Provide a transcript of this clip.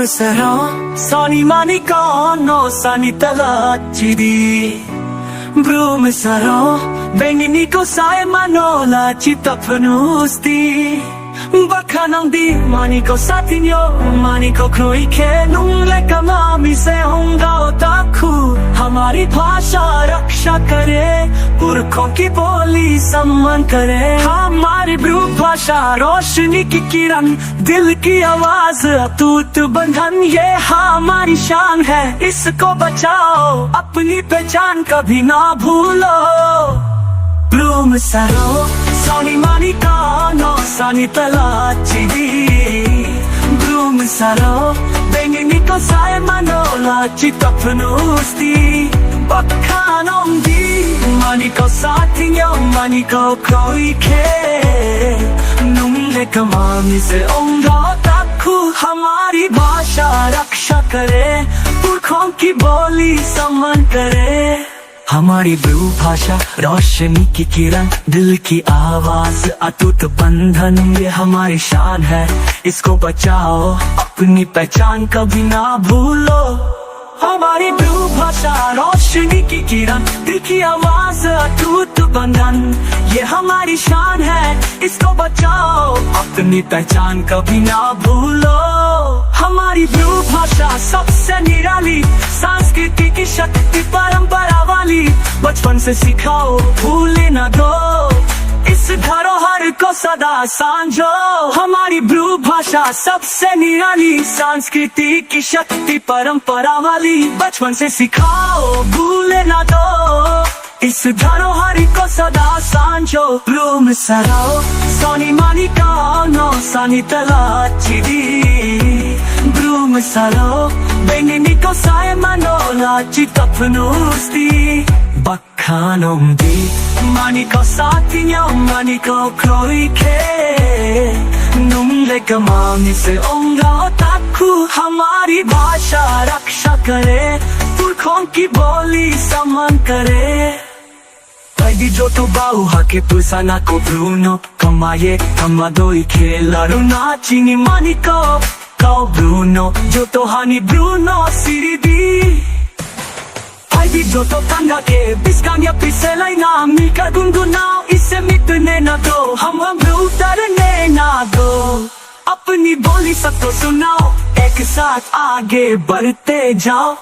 sarò, soni mani no sani talacidi. Brume sarò, benini ko sai manola citapnusti. Baka ng di mani ko sa tinyo, mani ko kroi ke nung leka mami se होगा otaku. हमारी भाषा रक्षा करे, पुरखों की बोली सम्मान करे। हमारी Bru भाषा रोशनी की किरण, दिल की आवाज अटूट बंधन, ये हमारी शान है, इसको बचाओ, अपनी पहचान कभी ना भूलो। Brume sarò, soni mani no sani talacidi. Brume sarò, benini ko sai manola citapnusti. Baka ng di mani ko sa tinyo, mani ko koi ke nung leka mami se होगा otaku. हमारी भाषा रक्षा करे, पुरखों की बोली सम्मान करे। हमारी ब्रू भाषा रोशनी की किरण, दिल की आवाज अटूट बंधन, ये हमारी शान है, इसको बचाओ, अपनी पहचान कभी ना भूलो। हमारी ब्रू भाषा रोशनी की किरण, दिल की आवाज अटूट बंधन, ये हमारी शान है, इसको बचाओ, अपनी पहचान कभी ना भूलो। हमारी ब्रू भाषा सबसे निराली, संस्कृति की शक्ति परंपरा वाली, बचपन से सिखाओ भूले न दो, इस धरोहर को सदा सांझो। हमारी ब्रू भाषा सबसे निराली, संस्कृति की शक्ति परंपरा वाली, बचपन से सिखाओ भूले न दो, इस धरोहर को सदा सांझो। Brume sarò, soni mani no sani talacidi. Brume sarò, benini ko sai manola citapnusti. Baka ng di mani ko sa tinyo, mani ko kroi ke nung leka mami se होगा otaku. हमारी भाषा रक्षा करे, पुरखों की बोली सम्मान करे। Pwede joto bauha ke pusana ko Bruno, kamaye kamadoi ke laro na chini mani ko kau Bruno, joto hani Bruno siridi. Pwede joto tanga ke biskanya piselay na milka gungunao, इसे मिटने ना दो, हम उतरने ना दो, अपनी बोली सबको सुनाओ, एक साथ आगे बढ़ते जाओ।